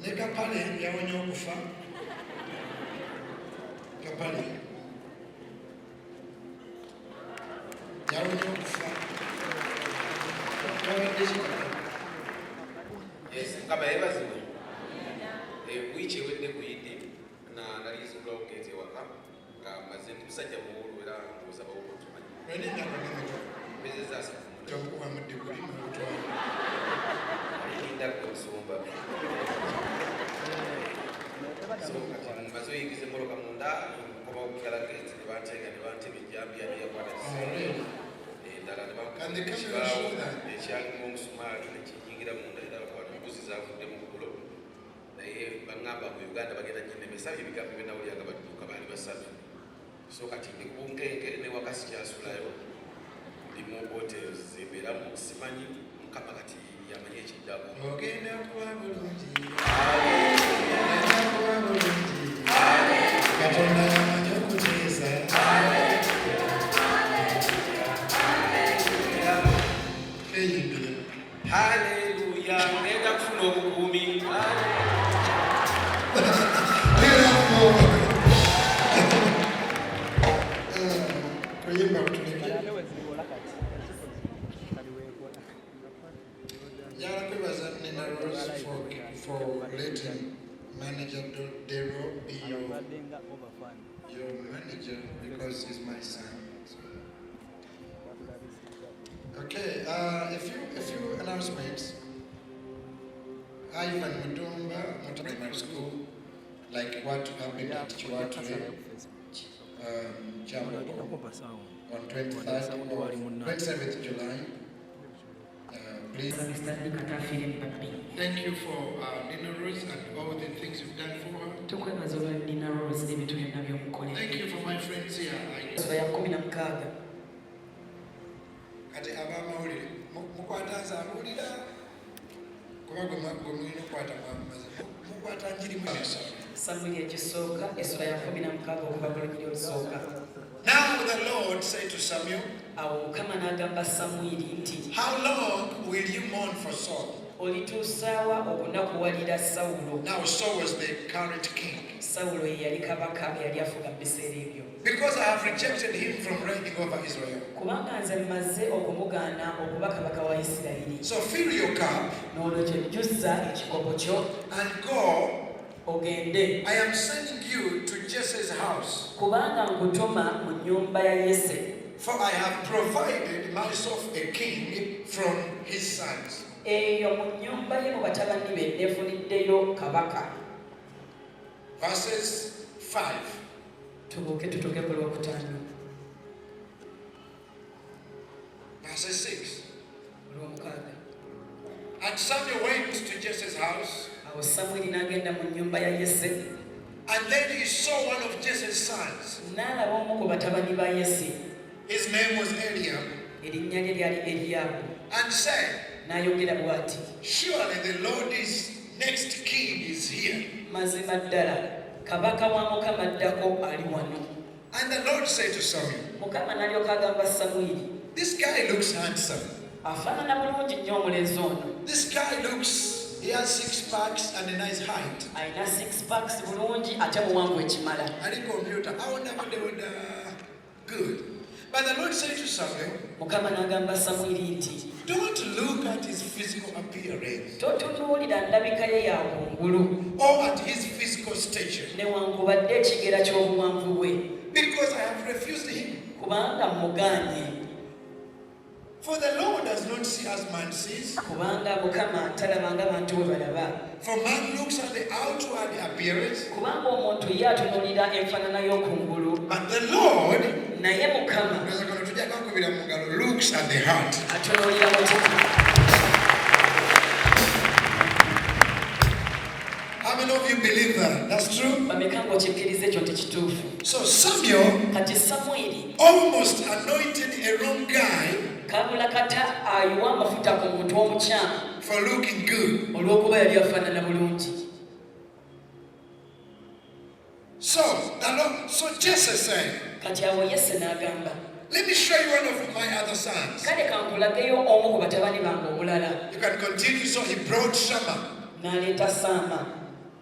ne Kapale yawonya okufa. Kapale yawonya okufa. Yes, Kapale baziwe. Wichi wende kuyidi na nalizula okeze waka nga mazindi musajja muwulu era ngosaba okutumanyi. Nene ndakamenya. Bezeza sa. Tabuwa mudibuli mutwa. Inda kusumba. So kati mazo yigize moroka munda koma okukala kezi nebatenga Abebijjambiya yakwata. Ndala Kandi kamera ekyali omusumali nekiyingira munda era bakwata mbuzi zavudde mu kulo. Naye bangamba mu Uganda bagenda nyine mesabye ebigambo byenawulyaga badduka baali basatu. So kati ndi kunkenke ne wakasi kyasulayo ndi mu hotels zibeeramu simanyi mukama kati yamanyi ekiddako. Ogenda kuba bulungi. Katonda yamanyi okuteesa. Haleluya, ngenda kufuna obukuumi. Kuyimba kutuleke. Yala kwebaza Nina Rose for letting manager Dero be your manager because he's my son. Okay, a few announcements. Ivan Mudumba, Primary School, like what happened at Chiwatwe, on 27th July. Please. Thank you for Nina Rose and all the things you've done for her. Thank you for my friends here. Kati abamawulire mukwataza awulira kuba gwemulina okukwata mukwata njiri muyasa. Samwiri ekisooka essula ya 16 okuva ku lunyiri olusooka. Now the Lord said to Samuel, awo Mukama n'agamba Samwiri nti, how long will you mourn for Saul? Olituusaawa okunakuwalira Sawulo. Now Saul was the current king. Sawulo ye yali kabaka eyali afuga mu biseera ebyo. Because I have rejected him from reigning over Israel. Kubanga nze mmaze okumugaana okuba kabaka wa Isirayiri. So fill your cup n'olwekyo jjuzza ekikopo kyo and go. Ogende. I am sending you to Jesse's house. Kubanga nkutuma mu nnyumba ya Yese. For I have provided myself a king from his sons. Eyo mu nnyumba ye mu batabani be nefuniddeyo kabaka. Verses 5. Tubuuke tutuuke ku lwokutaano. Verses 6. Olwomukaaga. And Samuel went to Jesse's house. Awo Samwiri n'agenda mu nnyumba ya Yese. And then he saw one of Jesse's sons. N'alaba omu ku batabani ba Yese. His name was Eliab. Erinnya lye lyali Eriyaabu. And said, n'ayogera bw'ati, surely the Lord's next king is here. Mazima ddala kabaka wa Mukama addako ali wano. And the Lord said to Samuel, Mukama n'alyoka agamba Samwiri, this guy looks handsome. Afaanana bulungi nnyo omulenzi ono. This guy looks, he has 6 packs and a nice height. Alina 6 packs bulungi ate muwanvu ekimala. Ali computer, I wonder what they would good. But the Lord said to Samuel, Mukama n'agamba Samwiri nti, don't look at his physical appearance totunuulira ndabika ye ya kungulu or at his physical stature, newankubadde ekigera ky'obuwanvu bwe, because I have refused him. kubanga mugaanye. For the Lord does not see as man sees. Kubanga Mukama talabanga bantu bwe balaba. For man looks at the outward appearance, Kubanga omuntu ye atunuulira enfaanana y'okungulu, but the Lord naye Mukama looks at the heart. atunuulira mutima. How many of you believe that? That's true. Bameka ng'okikkiriza ekyo nti kituufu. So Samuel Kati Samwiri almost anointed a wrong guy kabula kata ayiwa amafuta ku muntu omukyamu for looking good. olw'okuba yali afaanana bulungi. So Jesse said, Kati awo Yese n'agamba, let me show you one of my other sons. kale kankulageyo omu ku batabani bange omulala. You can continue. So he brought Shammah. n'aleeta Sama.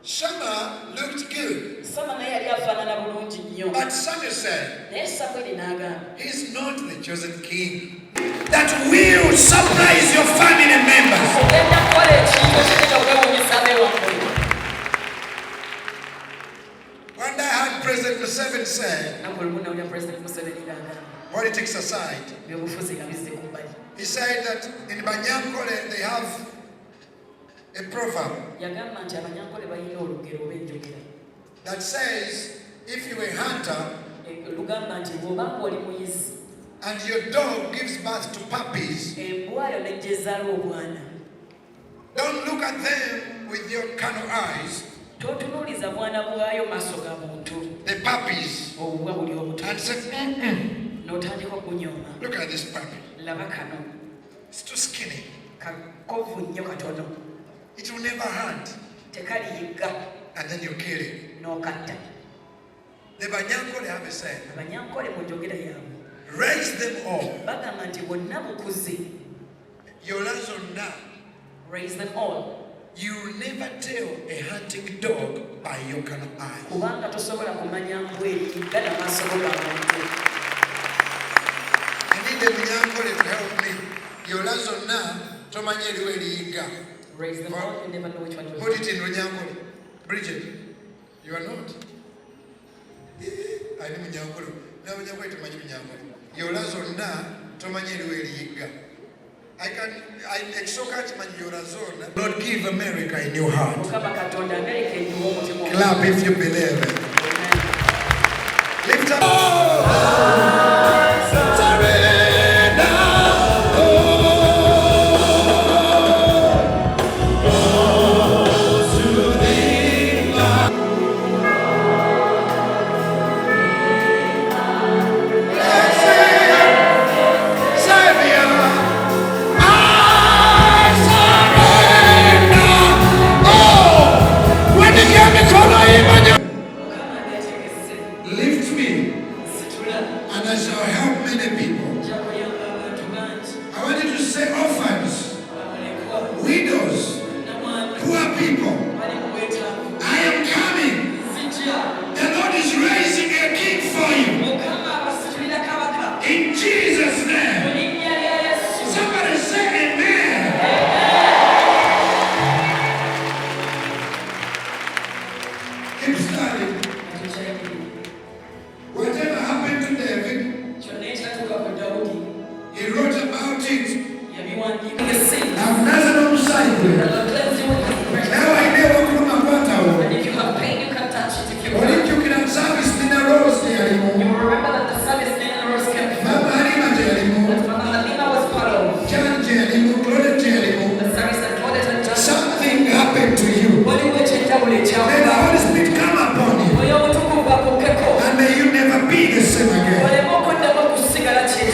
Shammah looked good. Sama naye yali afaanana bulungi nnyo. But Samuel said, Naye Samwiri n'agamba, he's not the chosen king that will surprise your family members. ogenda kukola ekintu ekigenda okwewuunyisa abeewammwe. One day I heard President Museveni say, Naku olumu nawulira President Museveni ng'agamba, politics aside, byobufuzi nga bizze ku bbali. he said that in Banyankole they have a proverb Yagamba nti Abanyankole balina olugero oba enjogera that says, if you're a hunter lugamba nti bw'oba ng'oli muyizi and your dog gives birth to puppies, embwayo nejja ezaala obwana, don't look at them with your carnal eyes, totunuuliza bwana bwayo maaso ga muntu, the puppies, obubwa buli obuto, and say, n'otandika okunyooma. look at this puppy. Laba kano It's too skinny. kakovu nnyo katono, It will never hunt. tekaliyigga, And then you kill it. n'okatta. The Banyankole have a saying, Abanyankole mu njogera yaabwe raise them all. bagamba nti bonna mukuze, Yolazonna. raise them all, You will never tell a hunting dog by your carnal eyes. kubanga tosobola kumanya mbweyigga n'amaaso go ga muntu. I need the Banyankole to help me. Yolazonna tomanye eriwo eriyiga. Raise them all, you never know which one to Put it in Banyankole. Bridget, you are not. I need Banyankole. Now Banyankole tomanye Banyankole. Yolazonna tomanye eriwo eriyiga. Lord, give America a new heart. Mukama Katonda America enyuwa omutima omulungi. Clap if you believe it. Lift up. Lift me, and I shall help many people. I want you to say orphans, widows, poor people. I am coming. The Lord is raising a king for you. In Jesus' name. Somebody say amen. Keep studying. Whatever happened to David, he wrote about it. I've never known sight. Now I never come about our. What if you can service in a rose there? Mama Halima Jelimo, John Jelimo, Claudia Jelimo. Something happened to you. May the Holy Spirit come upon you. And may you never be the same again.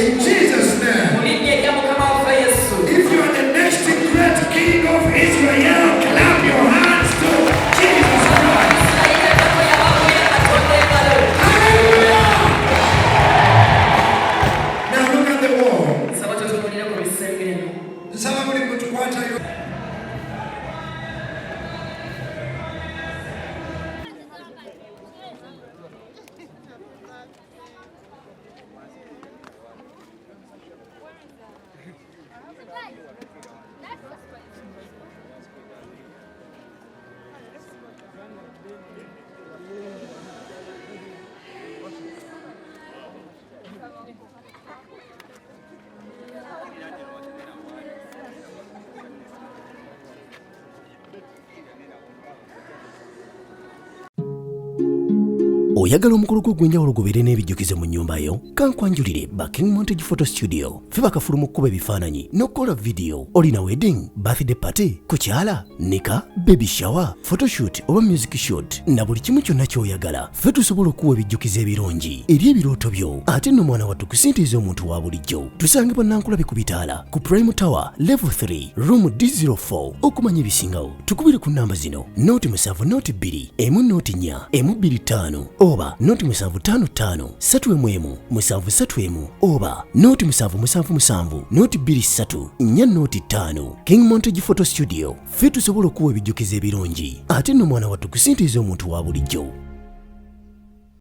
In Jesus' name. If you are the next great king of Israel, clap your hands to Jesus Christ. Hallelujah! Now look at the wall. Somebody put water. Oyagala omukolo gw'enjawulo gubeere n'ebijjukize mu nnyumba yo? Kankwanjulire King Montage Photo Studio. Ffe bakafulumu okukuba ebifaananyi n'okukola video. Olina wedding, birthday party, kukyala, nika, baby shower, photoshoot oba music shoot na buli kimu kyonna ky'oyagala. Ffe tusobola okuwa ebijjukize ebirungi eri ebirooto byo. Ate nno mwana wattu kusintiiza omuntu wa bulijjo. Tusangibwa Nankulabi ku Bitaala ku Prime Tower Level 3 Room D04. Okumanya ebisingawo tukubire ku nnamba zino: 07 2 1 4 25 oba noti 755 3 731 oba noti 777 noti 23 4 noti 5. King Montage Photo Studio ffe tusobola okuwa ebijjukizo ebirungi ate nno mwana wattu kusintiiza omuntu wa bulijjo.